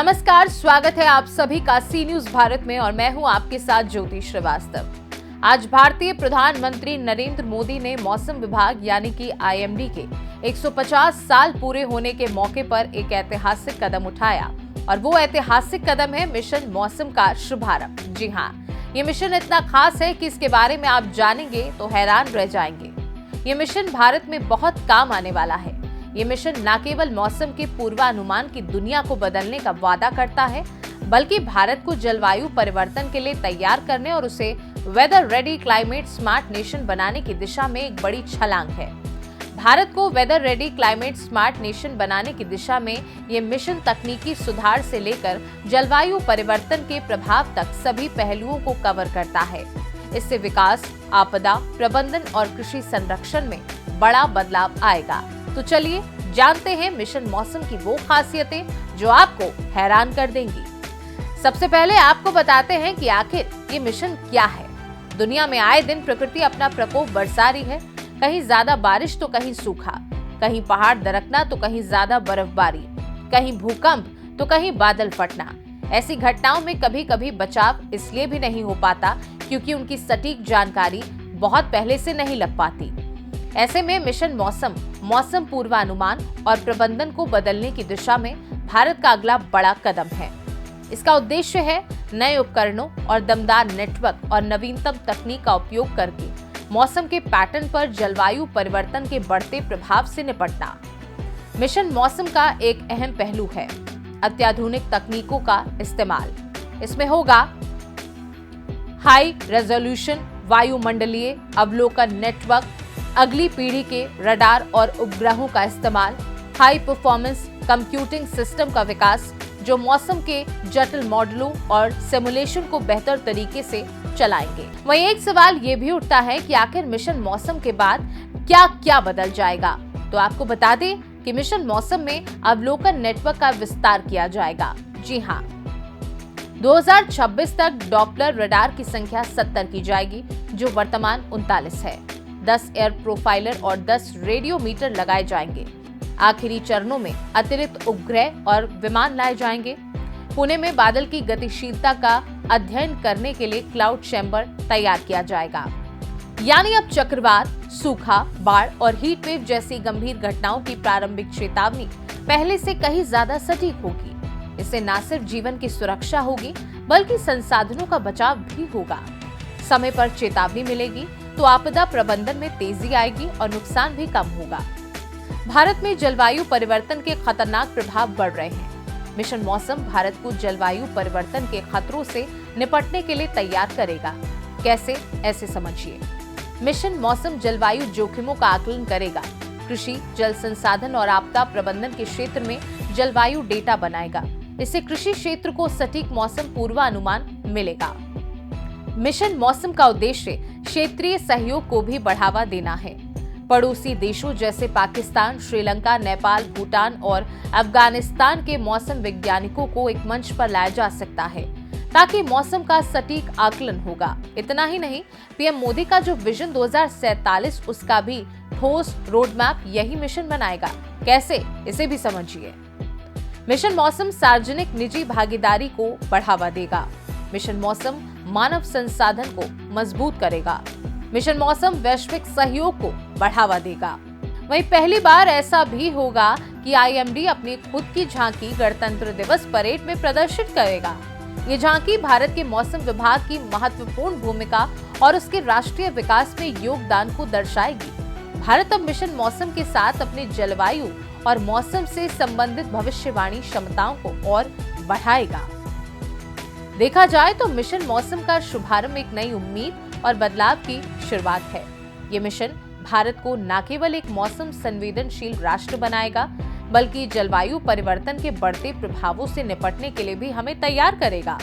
नमस्कार, स्वागत है आप सभी का सी न्यूज भारत में और मैं हूं आपके साथ ज्योति श्रीवास्तव। आज भारतीय प्रधानमंत्री नरेंद्र मोदी ने मौसम विभाग यानी कि आईएमडी के 150 साल पूरे होने के मौके पर एक ऐतिहासिक कदम उठाया और वो ऐतिहासिक कदम है मिशन मौसम का शुभारंभ। जी हाँ, ये मिशन इतना खास है कि इसके बारे में आप जानेंगे तो हैरान रह जाएंगे। ये मिशन भारत में बहुत काम आने वाला है। ये मिशन न केवल मौसम के पूर्वानुमान की दुनिया को बदलने का वादा करता है, बल्कि भारत को जलवायु परिवर्तन के लिए तैयार करने और उसे weather ready climate smart nation बनाने की दिशा में एक बड़ी छलांग है। भारत को weather ready climate smart nation बनाने की दिशा में ये मिशन तकनीकी सुधार से लेकर जलवायु परिवर्तन के प्रभाव तक सभी पहलुओं को कवर करता है। इससे विकास, आपदा प्रबंधन और कृषि संरक्षण में बड़ा बदलाव आएगा। तो चलिए जानते हैं मिशन मौसम की वो खासियतें जो आपको हैरान कर देंगी। सबसे पहले आपको बताते हैं कि आखिर ये मिशन क्या है। दुनिया में आए दिन प्रकृति अपना प्रकोप बरसा रही है। कहीं ज्यादा बारिश तो कहीं सूखा, कहीं पहाड़ दरकना तो कहीं ज्यादा बर्फबारी, कहीं भूकंप तो कहीं बादल फटना। ऐसी घटनाओं में कभी कभी बचाव इसलिए भी नहीं हो पाता क्योंकि उनकी सटीक जानकारी बहुत पहले से नहीं लग पाती। ऐसे में मिशन मौसम पूर्वानुमान और प्रबंधन को बदलने की दिशा में भारत का अगला बड़ा कदम है। इसका उद्देश्य है नए उपकरणों और दमदार नेटवर्क और नवीनतम तकनीक का उपयोग करके मौसम के पैटर्न पर जलवायु परिवर्तन के बढ़ते प्रभाव से निपटना। मिशन मौसम का एक अहम पहलू है अत्याधुनिक तकनीकों का इस्तेमाल। इसमें होगा हाई रेजोल्यूशन वायुमंडलीय अवलोकन नेटवर्क, अगली पीढ़ी के रडार और उपग्रहों का इस्तेमाल, हाई परफॉर्मेंस कंप्यूटिंग सिस्टम का विकास जो मौसम के जटिल मॉडलों और सिमुलेशन को बेहतर तरीके से चलाएंगे। वहीं एक सवाल ये भी उठता है कि आखिर मिशन मौसम के बाद क्या क्या बदल जाएगा। तो आपको बता दें कि मिशन मौसम में अवलोकन नेटवर्क का विस्तार किया जाएगा। जी हाँ, 2026 तक डॉपलर रडार की संख्या 70 की जाएगी जो वर्तमान 39 है। 10 एयर प्रोफाइलर और 10 रेडियो मीटर लगाए जाएंगे। आखिरी चरणों में अतिरिक्त उपग्रह और विमान लाए जाएंगे। पुणे में बादल की गतिशीलता का अध्ययन करने के लिए क्लाउड चैम्बर तैयार किया जाएगा। यानी अब चक्रवात, सूखा, बाढ़ और हीट वेव जैसी गंभीर घटनाओं की प्रारंभिक चेतावनी पहले से कहीं ज्यादा सटीक होगी। इससे न सिर्फ जीवन की सुरक्षा होगी बल्कि संसाधनों का बचाव भी होगा। समय पर चेतावनी मिलेगी तो आपदा प्रबंधन में तेजी आएगी और नुकसान भी कम होगा। भारत में जलवायु परिवर्तन के खतरनाक प्रभाव बढ़ रहे हैं। मिशन मौसम भारत को जलवायु परिवर्तन के खतरों से निपटने के लिए तैयार करेगा। कैसे, ऐसे समझिए। मिशन मौसम जलवायु जोखिमों का आकलन करेगा, कृषि, जल संसाधन और आपदा प्रबंधन के क्षेत्र में जलवायु डेटा बनाएगा। इससे कृषि क्षेत्र को सटीक मौसम पूर्वानुमान मिलेगा। मिशन मौसम का उद्देश्य क्षेत्रीय सहयोग को भी बढ़ावा देना है। पड़ोसी देशों जैसे पाकिस्तान, श्रीलंका, नेपाल, भूटान और अफगानिस्तान के मौसम वैज्ञानिकों को एक मंच पर लाया जा सकता है ताकि मौसम का सटीक आकलन होगा। इतना ही नहीं, पीएम मोदी का जो विजन 2047 उसका भी ठोस रोड मैप यही मिशन बनाएगा। कैसे, इसे भी समझिए। मिशन मौसम सार्वजनिक निजी भागीदारी को बढ़ावा देगा। मिशन मौसम मानव संसाधन को मजबूत करेगा। मिशन मौसम वैश्विक सहयोग को बढ़ावा देगा। वहीं पहली बार ऐसा भी होगा कि आईएमडी अपनी खुद की झांकी गणतंत्र दिवस परेड में प्रदर्शित करेगा। ये झांकी भारत के मौसम विभाग की महत्वपूर्ण भूमिका और उसके राष्ट्रीय विकास में योगदान को दर्शाएगी। भारत अब मिशन मौसम के साथ अपने जलवायु और मौसम से संबंधित भविष्यवाणी क्षमताओं को और बढ़ाएगा। देखा जाए तो मिशन मौसम का शुभारंभ एक नई उम्मीद और बदलाव की शुरुआत है। ये मिशन भारत को न केवल एक मौसम संवेदनशील राष्ट्र बनाएगा बल्कि जलवायु परिवर्तन के बढ़ते प्रभावों से निपटने के लिए भी हमें तैयार करेगा।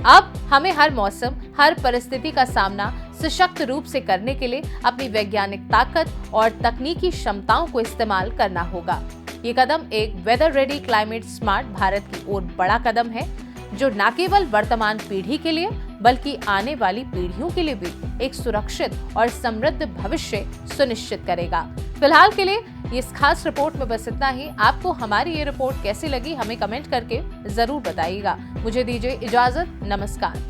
अब हमें हर मौसम, हर परिस्थिति का सामना सशक्त रूप से करने के लिए अपनी वैज्ञानिक ताकत और तकनीकी क्षमताओं को इस्तेमाल करना होगा। ये कदम एक weather ready climate smart Bharat की ओर बड़ा कदम है जो न केवल वर्तमान पीढ़ी के लिए बल्कि आने वाली पीढ़ियों के लिए भी एक सुरक्षित और समृद्ध भविष्य सुनिश्चित करेगा। फिलहाल के लिए इस खास रिपोर्ट में बस इतना ही। आपको हमारी ये रिपोर्ट कैसी लगी हमें कमेंट करके जरूर बताइएगा। मुझे दीजिए इजाजत, नमस्कार।